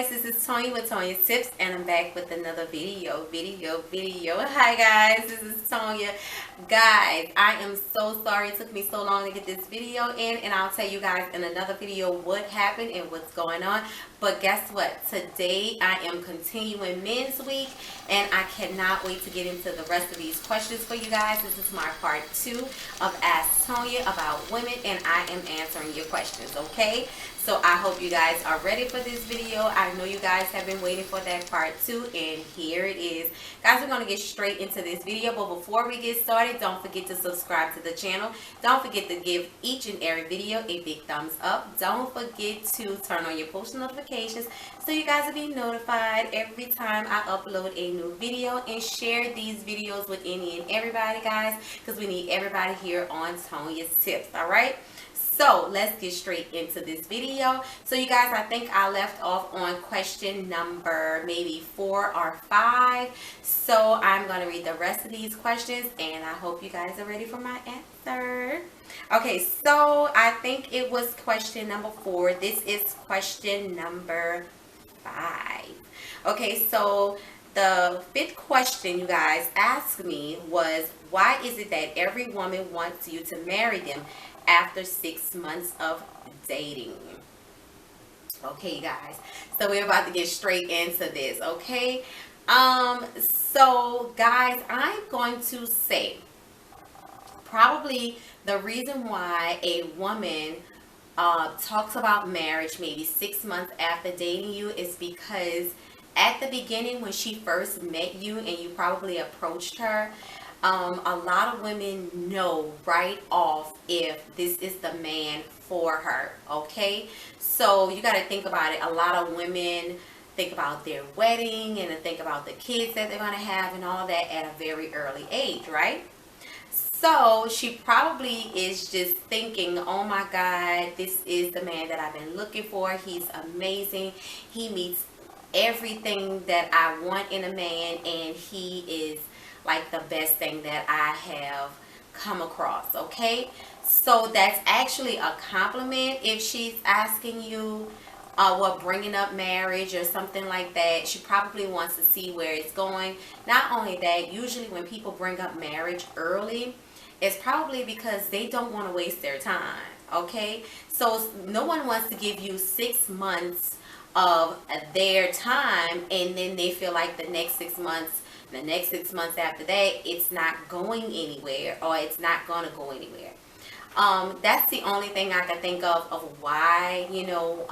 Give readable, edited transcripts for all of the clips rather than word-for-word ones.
guys, this is Tonya with Tonya's Tips, and I'm back with another video. Hi guys, this is Tonya. Guys, I am so sorry it took me so long to get this video in, and I'll tell you guys in another video what happened and what's going on. But guess what? Today I am continuing Men's Week, and I cannot wait to get into the rest of these questions for you guys. This is my part 2 of Ask Tonya about women, and I am answering your questions, okay? So I hope you guys are ready for this video. I know you guys have been waiting for that part 2, and here it is. Guys, we're going to get straight into this video, but before we get started, don't forget to subscribe to the channel. Don't forget to give each and every video a big thumbs up. Don't forget to turn on your post notifications so you guys will be notified every time I upload a new video, and share these videos with any and everybody, guys, because we need everybody here on Tonya's Tips. All right, so let's get straight into this video. So you guys, I think I left off on question number maybe 4 or 5. So I'm going to read the rest of these questions, and I hope you guys are ready for my answer. Okay, so I think it was question number 4. This is question number 5. Okay, so the 5th question you guys asked me was, why is it that every woman wants you to marry them after 6 months of dating? Okay, you guys, so we're about to get straight into this, okay? So guys, I'm going to say probably the reason why a woman talks about marriage maybe 6 months after dating you is because at the beginning, when she first met you and you probably approached her, a lot of women know right off if this is the man for her, okay? So you got to think about it. A lot of women think about their wedding and think about the kids that they're going to have and all that at a very early age, right? So she probably is just thinking, oh my God, this is the man that I've been looking for. He's amazing. He meets everything that I want in a man, and he is like the best thing that I have come across, okay? So that's actually a compliment if she's asking you bringing up marriage or something like that. She probably wants to see where it's going. Not only that, usually when people bring up marriage early, it's probably because they don't want to waste their time, okay? So no one wants to give you 6 months of their time, and then they feel like the next 6 months after that, it's not going anywhere, or it's not going to go anywhere. That's the only thing I can think of why, you know,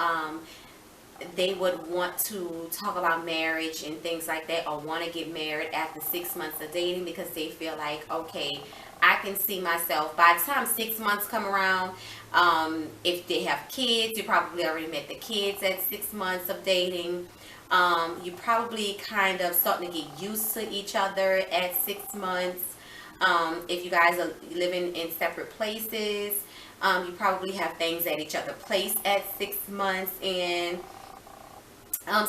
they would want to talk about marriage and things like that, or want to get married after 6 months of dating, because they feel like, okay, I can see myself by the time 6 months come around. If they have kids, you probably already met the kids at 6 months of dating. You probably kind of starting to get used to each other at 6 months. If you guys are living in separate places, you probably have things at each other's place at 6 months. And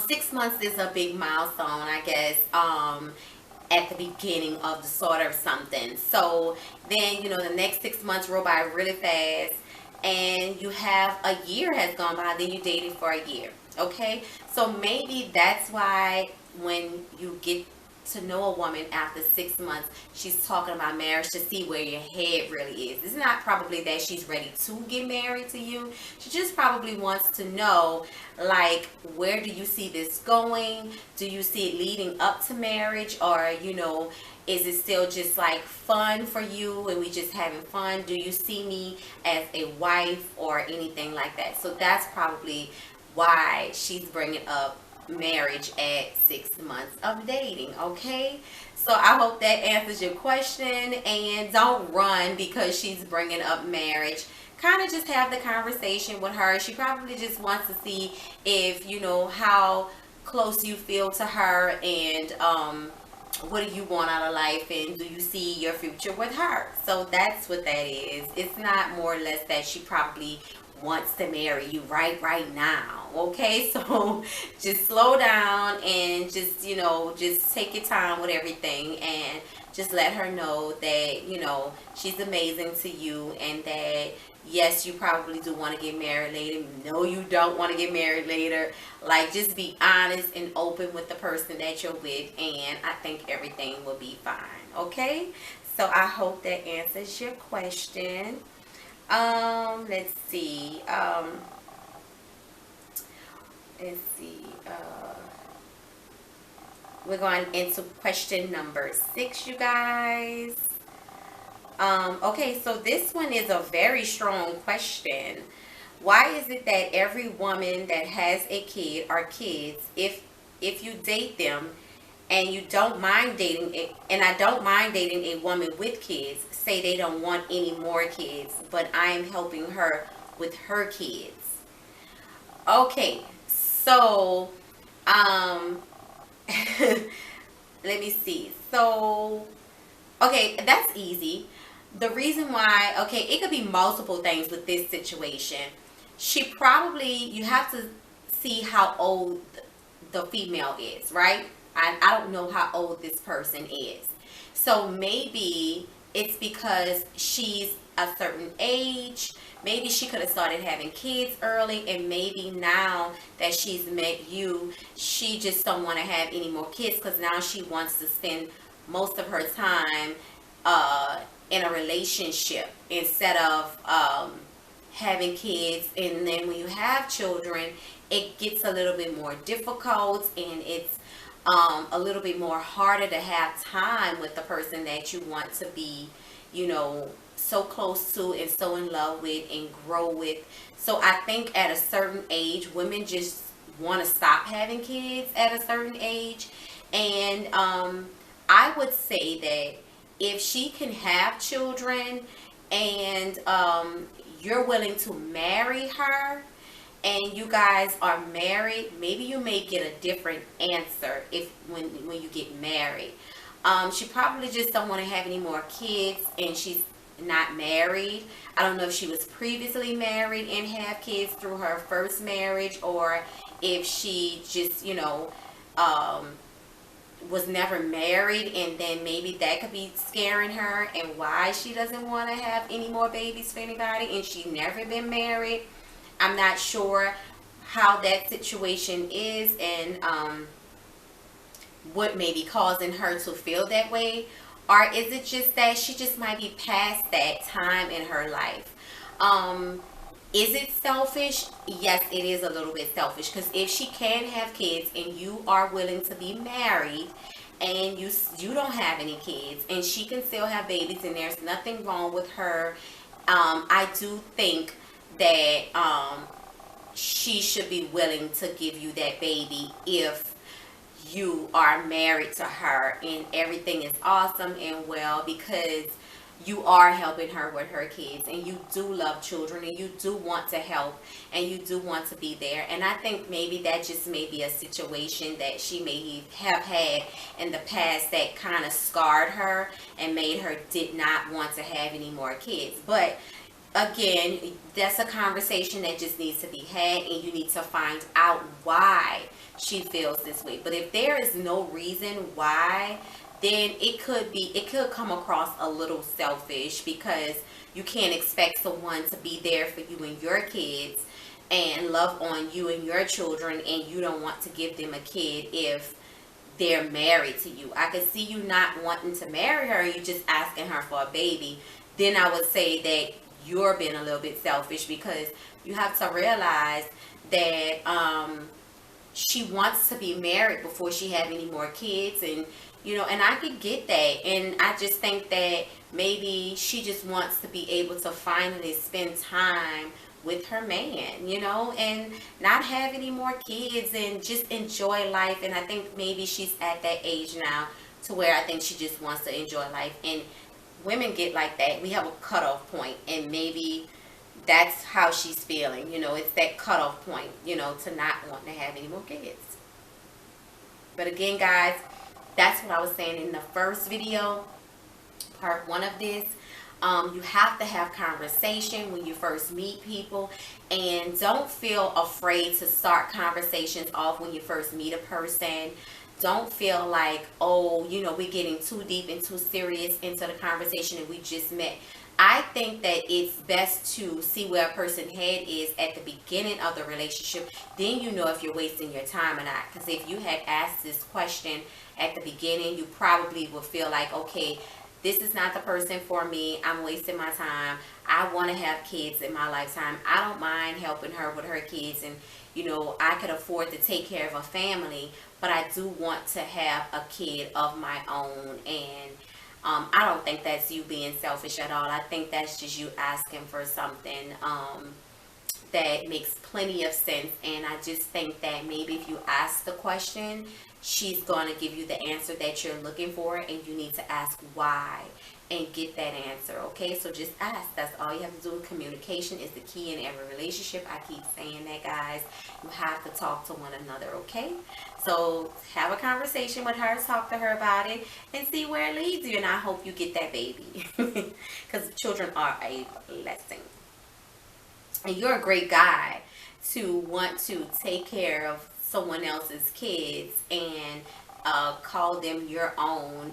6 months is a big milestone, I guess, at the beginning of the sort of something. So then, you know, the next 6 months roll by really fast, and you have a year has gone by, then you dated for a year, okay? So maybe that's why when you get to know a woman after 6 months, she's talking about marriage to see where your head really is. It's not probably that she's ready to get married to you. She just probably wants to know, like, where do you see this going? Do you see it leading up to marriage? Or, you know, is it still just like fun for you and we just having fun? Do you see me as a wife or anything like that? So that's probably why she's bringing up marriage at 6 months of dating, okay? So I hope that answers your question, and don't run because she's bringing up marriage. Kind of just have the conversation with her. She probably just wants to see if, you know, how close you feel to her, and what do you want out of life, and do you see your future with her? So that's what that is. It's not more or less that she probably wants to marry you right now, okay? So just slow down and just, you know, just take your time with everything, and just let her know that, you know, she's amazing to you, and that yes, you probably do want to get married later. No, you don't want to get married later. Like, just be honest and open with the person that you're with, and I think everything will be fine. Okay? So I hope that answers your question. Let's see. Let's see. We're going into question number 6, you guys. Okay, so this one is a very strong question. Why is it that every woman that has a kid or kids, if you date them and you don't mind dating it, and I don't mind dating a woman with kids, say they don't want any more kids, but I am helping her with her kids. Okay, so let me see. So, okay, that's easy. The reason why, okay, it could be multiple things with this situation. She probably, you have to see how old the female is, right? I don't know how old this person is. So maybe it's because she's a certain age. Maybe she could have started having kids early, and maybe now that she's met you, she just don't want to have any more kids, because now she wants to spend most of her time in a relationship instead of having kids. And then when you have children, it gets a little bit more difficult, and it's a little bit more harder to have time with the person that you want to be, you know, so close to and so in love with and grow with. So I think at a certain age, women just want to stop having kids at a certain age. And I would say that if she can have children, and you're willing to marry her, and you guys are married, maybe you may get a different answer if when you get married. She probably just don't want to have any more kids, and she's not married. I don't know if she was previously married and have kids through her first marriage, or if she just, you know, was never married, and then maybe that could be scaring her, and why she doesn't want to have any more babies for anybody, and she's never been married. I'm not sure how that situation is, and what may be causing her to feel that way. Or is it just that she just might be past that time in her life? Is it selfish? Yes, it is a little bit selfish, because if she can have kids and you are willing to be married, and you don't have any kids, and she can still have babies, and there's nothing wrong with her, I do think that she should be willing to give you that baby if you are married to her and everything is awesome and well, because you are helping her with her kids, and you do love children, and you do want to help, and you do want to be there. And I think maybe that just may be a situation that she may have had in the past that kind of scarred her and made her did not want to have any more kids. But again, that's a conversation that just needs to be had, and you need to find out why she feels this way. But if there is no reason why, then it could come across a little selfish, because you can't expect someone to be there for you and your kids and love on you and your children, and you don't want to give them a kid if they're married to you. I could see you not wanting to marry her, you just asking her for a baby. Then I would say that you're being a little bit selfish, because you have to realize that she wants to be married before she have any more kids, and you know, and I could get that. And I just think that maybe she just wants to be able to finally spend time with her man, you know, and not have any more kids, and just enjoy life. And I think maybe she's at that age now to where I think she just wants to enjoy life. And women get like that. We have a cutoff point, and maybe that's how she's feeling. You know, it's that cutoff point, you know, to not want to have any more kids. But again, guys, that's what I was saying in the first video, part 1 of this. You have to have conversation when you first meet people, and don't feel afraid to start conversations off when you first meet a person. don't feel like, oh, we're getting too deep and too serious into the conversation and we just met. I think that it's best to see where a person's head is at the beginning of the relationship. Then you know if you're wasting your time or not. Because if you had asked this question at the beginning, you probably would feel like, okay, this is not the person for me. I'm wasting my time. I want to have kids in my lifetime. I don't mind helping her with her kids, and I could afford to take care of a family, but I do want to have a kid of my own. And I don't think that's you being selfish at all. I think that's just you asking for something that makes plenty of sense. And I just think that maybe if you ask the question, she's going to give you the answer that you're looking for, and you need to ask why and get that answer. Okay, so just ask. That's all you have to do. Communication is the key in every relationship. I keep saying that, guys. You have to talk to one another. Okay, so have a conversation with her, talk to her about it, and see where it leads you. And I hope you get that baby, because children are a blessing. And you're a great guy to want to take care of someone else's kids and call them your own.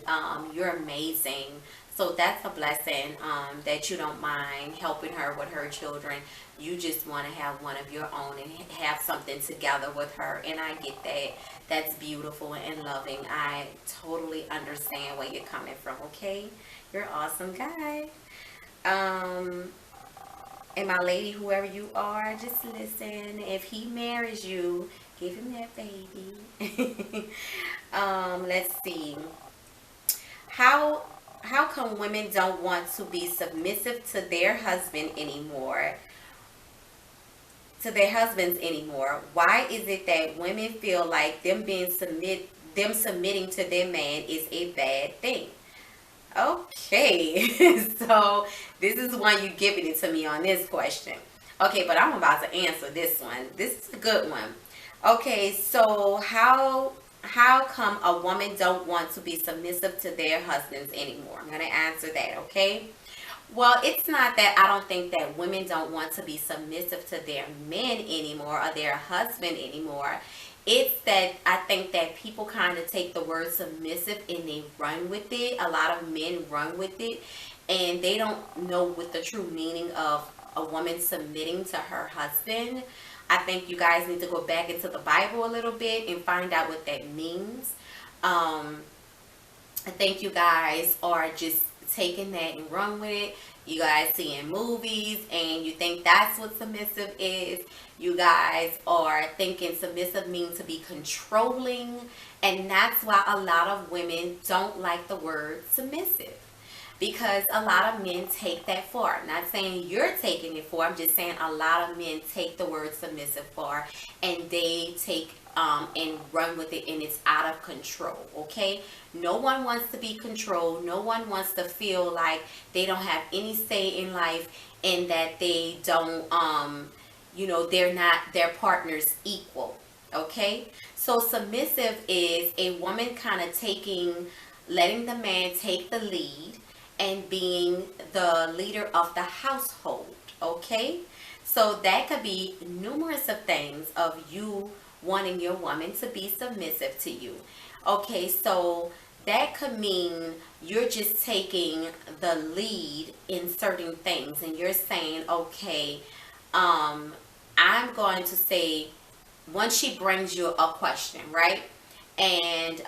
You're amazing. So that's a blessing, that you don't mind helping her with her children. You just want to have one of your own and have something together with her. And I get that. That's beautiful and loving. I totally understand where you're coming from, okay? You're an awesome guy. And my lady, whoever you are, just listen. If he marries you, give him that baby. Let's see. How come women don't want to be submissive to their husband anymore? To their husbands anymore? Why is it that women feel like them submitting to their man is a bad thing? Okay, so this is one you giving it to me on this question. Okay, but I'm about to answer this one. This is a good one. Okay, so how come a woman don't want to be submissive to their husbands anymore? I'm gonna answer that. Okay. Well, it's not that I don't think that women don't want to be submissive to their men anymore or their husband anymore. It's that I think that people kind of take the word submissive and they run with it. A lot of men run with it, and they don't know what the true meaning of a woman submitting to her husband. I think you guys need to go back into the Bible a little bit and find out what that means. I think you guys are just taking that and run with it. You guys see in movies and you think that's what submissive is. You guys are thinking submissive means to be controlling, and that's why a lot of women don't like the word submissive, because a lot of men take that far. I'm not saying you're taking it far. I'm just saying a lot of men take the word submissive far, and they take and run with it, and it's out of control. Okay, no one wants to be controlled. No one wants to feel like they don't have any say in life, and that they don't they're not their partner's equal. Okay, so submissive is a woman kind of letting the man take the lead and being the leader of the household. Okay, so that could be numerous of things of you wanting your woman to be submissive to you. Okay, so that could mean you're just taking the lead in certain things, and you're saying, okay, I'm going to say, once she brings you a question, right? And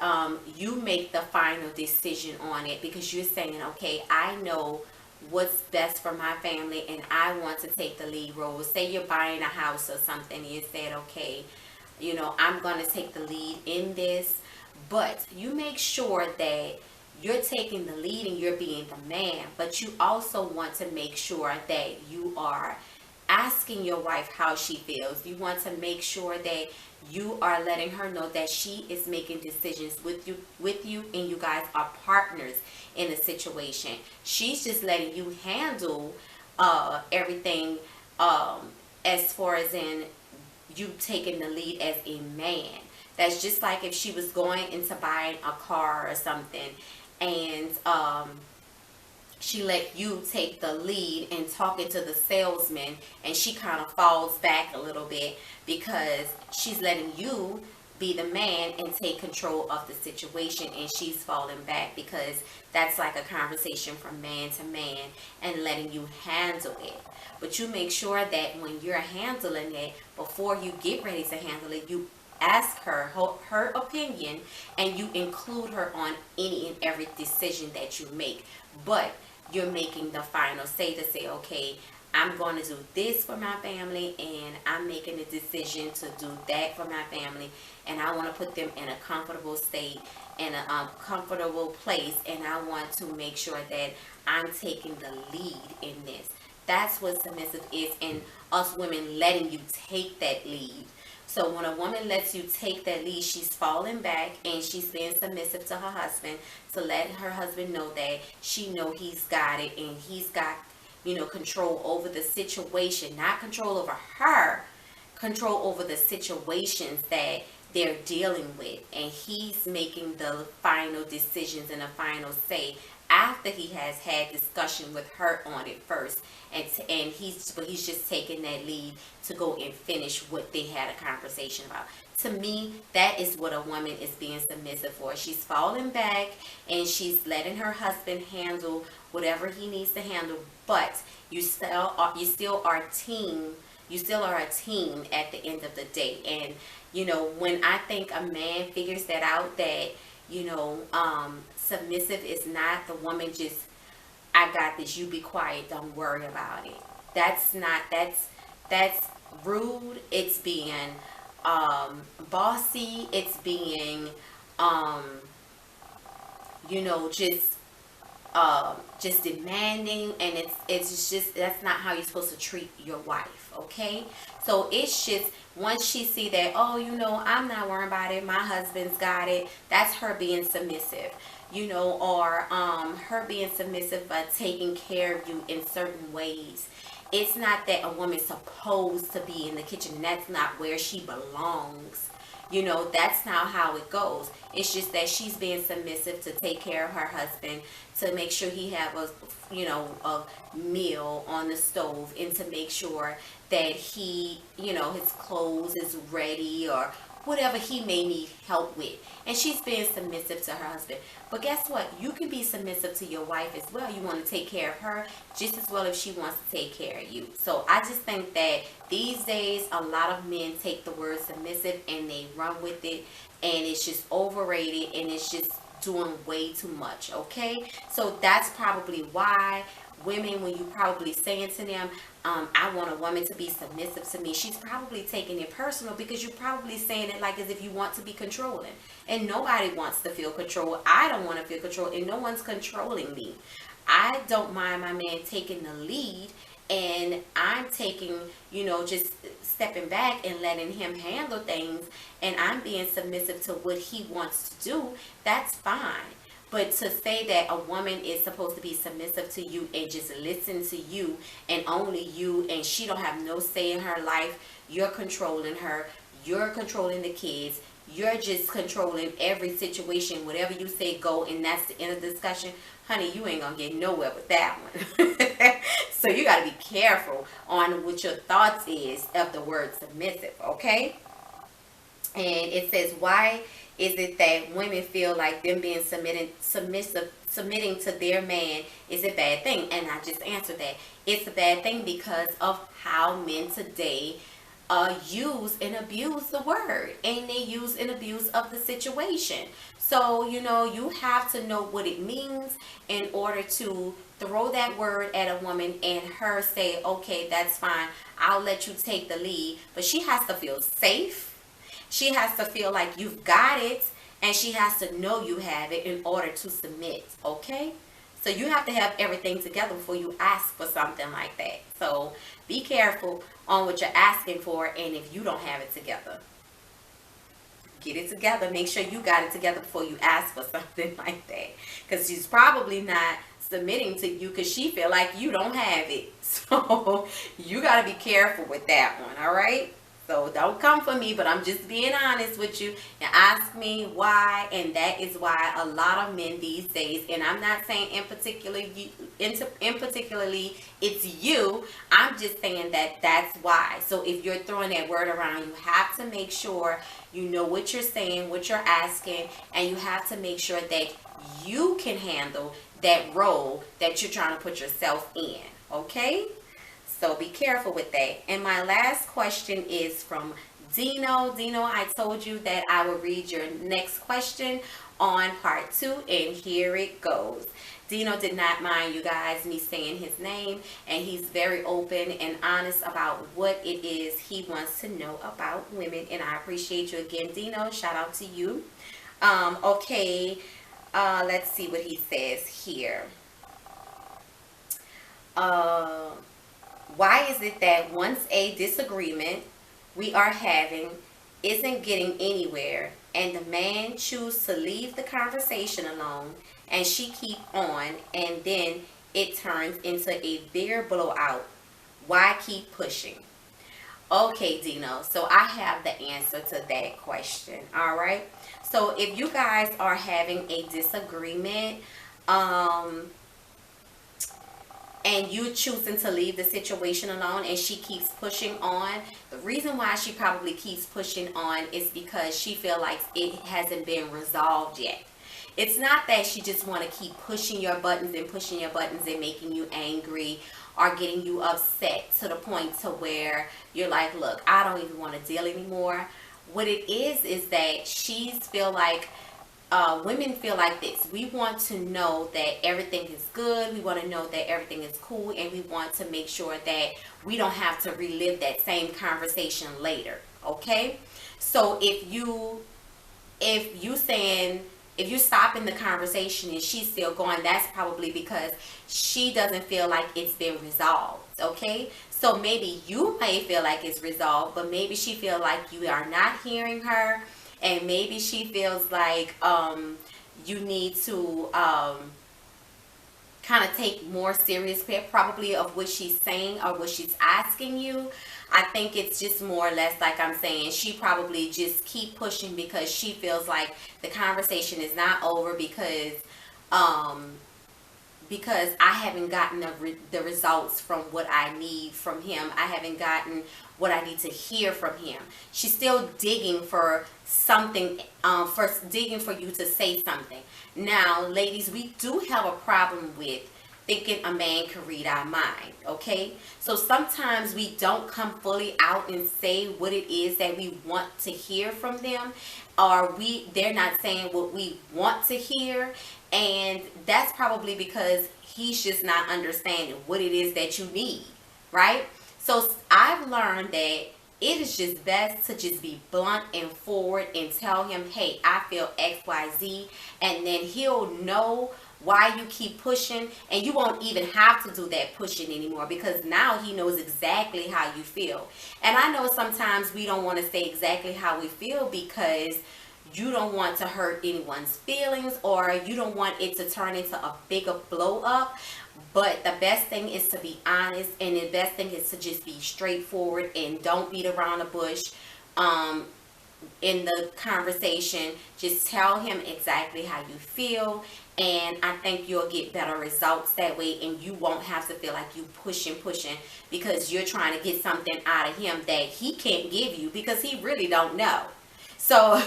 you make the final decision on it, because you're saying, okay, I know what's best for my family and I want to take the lead role. Say you're buying a house or something, and you said, okay, I'm going to take the lead in this, but you make sure that you're taking the lead and you're being the man, but you also want to make sure that you are asking your wife how she feels. You want to make sure that you are letting her know that she is making decisions with you, and you guys are partners in the situation. She's just letting you handle everything, as far as in you taking the lead as a man. That's just like if she was going into buying a car or something, and she let you take the lead in talking to the salesman, and she kind of falls back a little bit because she's letting you be the man and take control of the situation, and she's falling back because that's like a conversation from man to man and letting you handle it. But you make sure that when you're handling it, before you get ready to handle it, you ask her opinion, and you include her on any and every decision that you make. But you're making the final say to say, okay, I'm going to do this for my family, and I'm making a decision to do that for my family, and I want to put them in a comfortable state, in a comfortable place, and I want to make sure that I'm taking the lead in this. That's what submissive is, and us women letting you take that lead. So when a woman lets you take that lead, she's falling back and she's being submissive to her husband, to let her husband know that she know he's got it, and he's got, control over the situation, not control over her, control over the situations that they're dealing with. And he's making the final decisions and a final say after he has had discussion with her on it first. And he's just taking that lead to go and finish what they had a conversation about. To me, that is what a woman is being submissive for. She's falling back and she's letting her husband handle whatever he needs to handle, but you still are a team. You still are a team at the end of the day. And when I think a man figures that out, that submissive is not the woman just, I got this, you be quiet, don't worry about it. That's rude. It's being bossy. It's being just demanding, and it's just, that's not how you're supposed to treat your wife. Okay, so it's just, once she see that, oh, I'm not worrying about it, my husband's got it, that's her being submissive. Or her being submissive by taking care of you in certain ways. It's not that a woman's supposed to be in the kitchen. That's not where she belongs. That's not how it goes. It's just that she's being submissive to take care of her husband, to make sure he have a meal on the stove, and to make sure that he, his clothes is ready, or whatever he may need help with. And she's being submissive to her husband. But guess what? You can be submissive to your wife as well. You want to take care of her just as well if she wants to take care of you. So I just think that these days a lot of men take the word submissive and they run with it, and it's just overrated, and it's just doing way too much. Okay, so that's probably why women, when you probably saying to them, I want a woman to be submissive to me, she's probably taking it personal, because you're probably saying it like as if you want to be controlling. And nobody wants to feel control. I don't want to feel control, and no one's controlling me. I don't mind my man taking the lead, and I'm taking, just stepping back and letting him handle things, and I'm being submissive to what he wants to do. That's fine. But to say that a woman is supposed to be submissive to you and just listen to you and only you, and she don't have no say in her life, you're controlling her, you're controlling the kids, you're just controlling every situation, whatever you say go, and that's the end of the discussion, honey, you ain't gonna get nowhere with that one. So you got to be careful on what your thoughts is of the word submissive. Okay, and it says, why is it that women feel like them being submitting to their man is a bad thing? And I just answered that. It's a bad thing because of how men today use and abuse the word, and they use and abuse of the situation. So, you have to know what it means in order to throw that word at a woman and her say, okay, that's fine, I'll let you take the lead. But she has to feel safe. She has to feel like you've got it, and she has to know you have it in order to submit. Okay? So you have to have everything together before you ask for something like that. So be careful on what you're asking for, and if you don't have it together, get it together. Make sure you got it together before you ask for something like that, because she's probably not submitting to you because she feel like you don't have it. So you got to be careful with that one. All right? So don't come for me, but I'm just being honest with you. And ask me why, and that is why a lot of men these days, and I'm not saying in particularly it's you. I'm just saying that that's why. So if you're throwing that word around, you have to make sure you know what you're saying, what you're asking, and you have to make sure that you can handle that role that you're trying to put yourself in. Okay? So be careful with that. And my last question is from Dino. Dino, I told you that I would read your next question on part 2, and here it goes. Dino did not mind, you guys, me saying his name, and he's very open and honest about what it is he wants to know about women, and I appreciate you again, Dino. Shout out to you. Okay, let's see what he says here. Why is it that once a disagreement we are having isn't getting anywhere and the man chooses to leave the conversation alone and she keep on, and then it turns into a bigger blowout? Why keep pushing? Okay, Dino, so I have the answer to that question. All right. So if you guys are having a disagreement, and you choosing to leave the situation alone and she keeps pushing on, the reason why she probably keeps pushing on is because she feel like it hasn't been resolved yet. It's not that she just want to keep pushing your buttons and making you angry or getting you upset to the point to where you're like, look, I don't even want to deal anymore. What it is that she's feel like, women feel like this. We want to know that everything is good. We want to know that everything is cool, and we want to make sure that we don't have to relive that same conversation later. Okay? So if you're stopping the conversation and she's still going, that's probably because she doesn't feel like it's been resolved. Okay? So maybe you may feel like it's resolved, but maybe she feel like you are not hearing her. And maybe she feels like you need to kind of take more serious care probably of what she's saying or what she's asking you. I think it's just more or less like I'm saying, she probably just keep pushing because she feels like the conversation is not over because I haven't gotten the results from what I need from him. I haven't gotten what I need to hear from him. She's still digging for something, digging for you to say something. Now, ladies, we do have a problem with thinking a man can read our mind, okay? So sometimes we don't come fully out and say what it is that we want to hear from them, or they're not saying what we want to hear, and that's probably because he's just not understanding what it is that you need, right? So I've learned that it is just best to just be blunt and forward and tell him, hey, I feel XYZ, and then he'll know why you keep pushing, and you won't even have to do that pushing anymore because now he knows exactly how you feel. And I know sometimes we don't want to say exactly how we feel because you don't want to hurt anyone's feelings, or you don't want it to turn into a bigger blow up. But the best thing is to be honest, and the best thing is to just be straightforward and don't beat around the bush. In the conversation, just tell him exactly how you feel, and I think you'll get better results that way, and you won't have to feel like you pushing because you're trying to get something out of him that he can't give you because he really don't know. So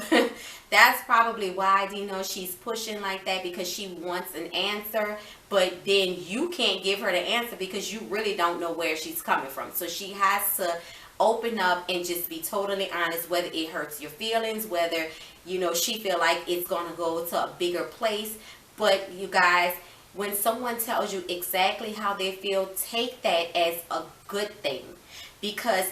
that's probably why, Dino, she's pushing like that, because she wants an answer, but then you can't give her the answer because you really don't know where she's coming from. So she has to open up and just be totally honest, whether it hurts your feelings, whether, she feel like it's going to go to a bigger place. But you guys, when someone tells you exactly how they feel, take that as a good thing.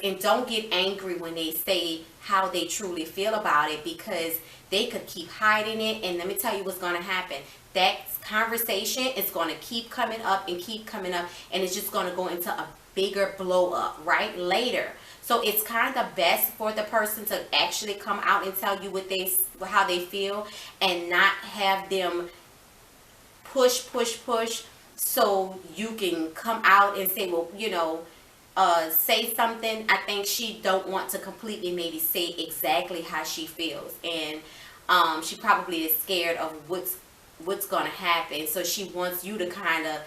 And don't get angry when they say how they truly feel about it, because they could keep hiding it. And let me tell you what's going to happen. That conversation is going to keep coming up, and it's just going to go into a bigger blow up right later. So it's kind of best for the person to actually come out and tell you how they feel, and not have them push, so you can come out and say, well, say something, I think she don't want to completely maybe say exactly how she feels, and she probably is scared of what's gonna happen. So she wants you to kind of,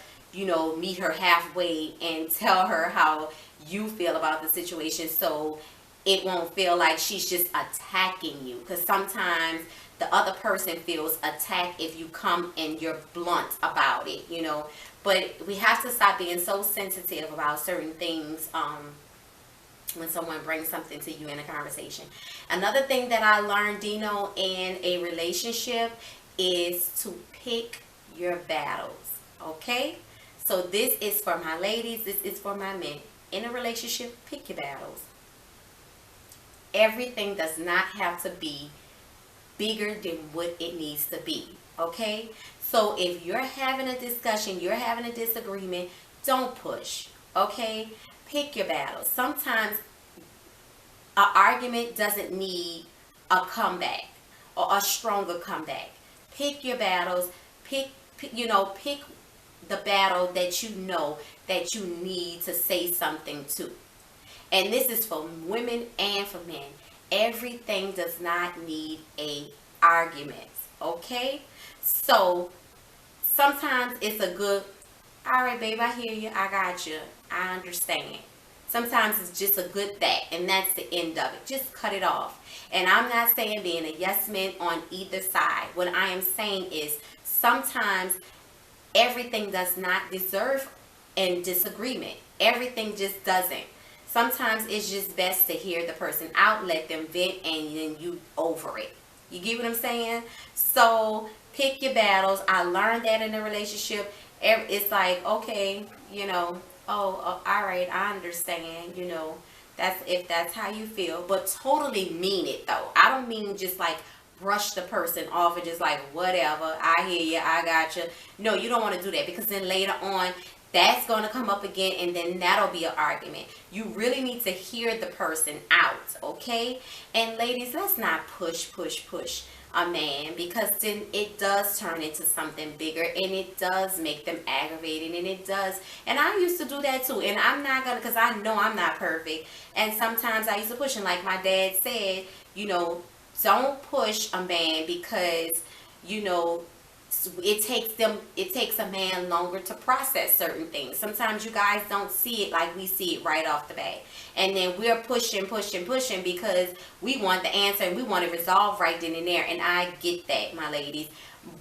meet her halfway and tell her how you feel about the situation, so it won't feel like she's just attacking you. Because sometimes the other person feels attacked if you come and you're blunt about it. But we have to stop being so sensitive about certain things when someone brings something to you in a conversation. Another thing that I learned, Dino, in a relationship is to pick your battles. Okay? So this is for my ladies, this is for my men. In a relationship, pick your battles. Everything does not have to be bigger than what it needs to be. Okay? So if you're having a discussion, you're having a disagreement, don't push. Okay? Pick your battles. Sometimes an argument doesn't need a comeback or a stronger comeback. Pick your battles. Pick the battle that you need to say something to. And this is for women and for men. Everything does not need a argument. Okay? So sometimes it's a good, all right, babe, I hear you. I got you. I understand. Sometimes it's just a good that, and that's the end of it. Just cut it off. And I'm not saying being a yes man on either side. What I am saying is sometimes everything does not deserve a disagreement. Everything just doesn't. Sometimes it's just best to hear the person out, let them vent, and then you over it. You get what I'm saying? So pick your battles. I learned that in a relationship. It's like, okay, all right, I understand, that's if that's how you feel, but totally mean it though. I don't mean just like brush the person off and just like, whatever, I hear you, I got you. No, you don't want to do that, because then later on that's going to come up again, and then that'll be an argument. You really need to hear the person out. Okay? And ladies, let's not push a man, because then it does turn into something bigger, and it does make them aggravated, and it does. And I used to do that too, and I'm not gonna, because I know I'm not perfect, and sometimes I used to push, and like my dad said, don't push a man, because it takes a man longer to process certain things. Sometimes you guys don't see it like we see it right off the bat, and then we're pushing because we want the answer and we want it resolved right then and there. And I get that, my ladies,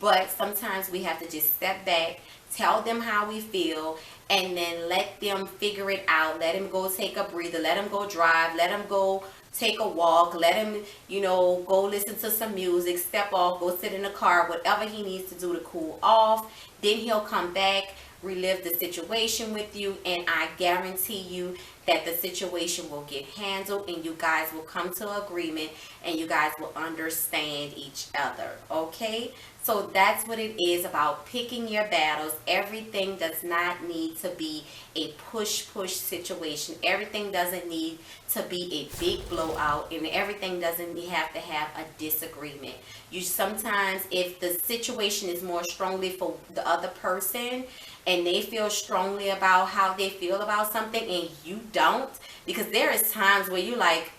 but sometimes we have to just step back, tell them how we feel, and then let them figure it out. Let him go take a breather, let him go drive, let him go take a walk, let him, go listen to some music, step off, go sit in the car, whatever he needs to do to cool off. Then he'll come back, relive the situation with you, and I guarantee you that the situation will get handled, and you guys will come to agreement, and you guys will understand each other. Okay? So that's what it is about picking your battles. Everything does not need to be a push situation. Everything doesn't need to be a big blowout, and everything doesn't have to have a disagreement. You sometimes, if the situation is more strongly for the other person, and they feel strongly about how they feel about something, and you don't, because there is times where you like,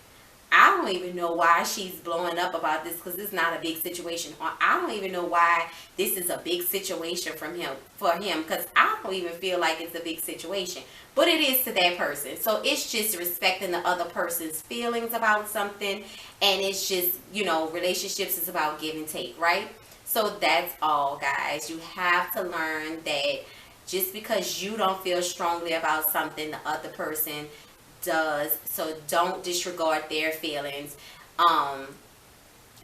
I don't even know why she's blowing up about this, because it's not a big situation. Or I don't even know why this is a big situation for him, because I don't even feel like it's a big situation. But it is to that person. So it's just respecting the other person's feelings about something. And it's just, relationships is about give and take, right? So that's all, guys. You have to learn that just because you don't feel strongly about something, the other person does. So don't disregard their feelings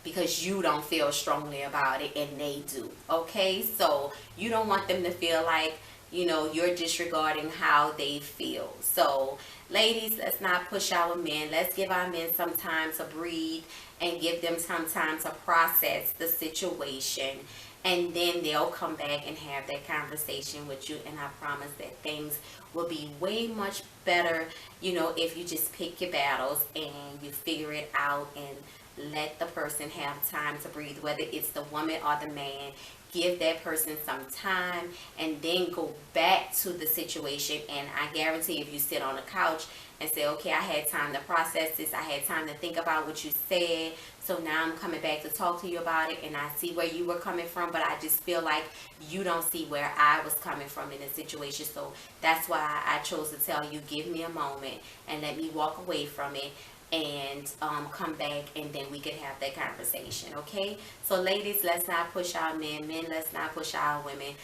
because you don't feel strongly about it and they do. Okay? So you don't want them to feel like, you're disregarding how they feel. So ladies, let's not push our men. Let's give our men some time to breathe and give them some time to process the situation. And then they'll come back and have that conversation with you. And I promise that things will be way much better, if you just pick your battles and you figure it out and let the person have time to breathe, whether it's the woman or the man. give that person some time and then go back to the situation. And I guarantee if you sit on the couch and say, okay, I had time to process this, I had time to think about what you said, so now I'm coming back to talk to you about it, and I see where you were coming from, but I just feel like you don't see where I was coming from in the situation. So that's why I chose to tell you, give me a moment and let me walk away from it and come back, and then we could have that conversation. Okay, so ladies, let's not push our men, let's not push our women.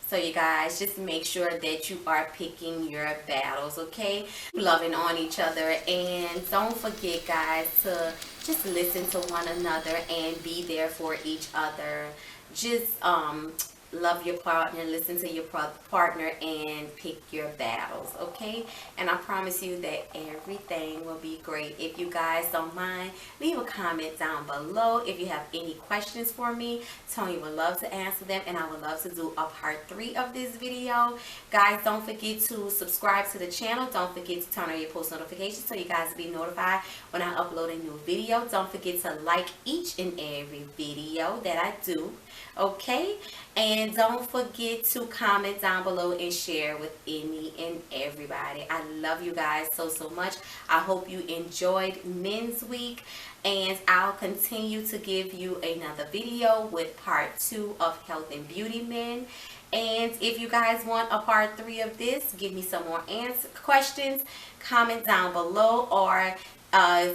So you guys, just make sure that you are picking your battles, okay? Loving on each other, and don't forget, guys, to just listen to one another and be there for each other. Just love your partner, listen to your partner, and pick your battles, okay? And I promise you that everything will be great. If you guys don't mind, leave a comment down below. If you have any questions for me, Tony would love to answer them, and I would love to do a part 3 of this video. Guys, don't forget to subscribe to the channel. Don't forget to turn on your post notifications so you guys will be notified when I upload a new video. Don't forget to like each and every video that I do, okay? And don't forget to comment down below and share with any and everybody. I love you guys so much. I hope you enjoyed Men's Week, and I'll continue to give you another video with part 2 of Health and Beauty Men. And if you guys want a part 3 of this, give me some more questions, comment down below, or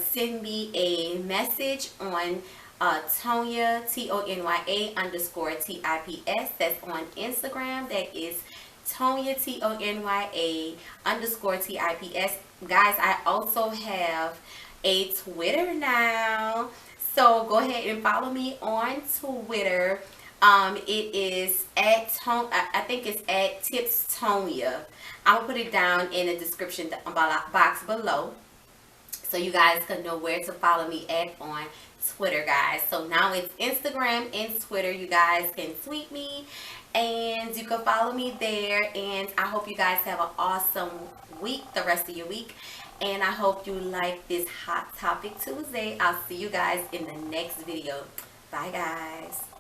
send me a message on Tonya, TONYA _TIPS. That's on Instagram. That is Tonya, TONYA _TIPS. Guys, I also have a Twitter now, so go ahead and follow me on Twitter. It is at I think it's at Tips Tonya. I'll put it down in the description box below, so you guys can know where to follow me at on Twitter, guys. So now it's Instagram and Twitter. You guys can tweet me and you can follow me there. And I hope you guys have an awesome week, the rest of your week. And I hope you like this Hot Topic Tuesday. I'll see you guys in the next video. Bye, guys.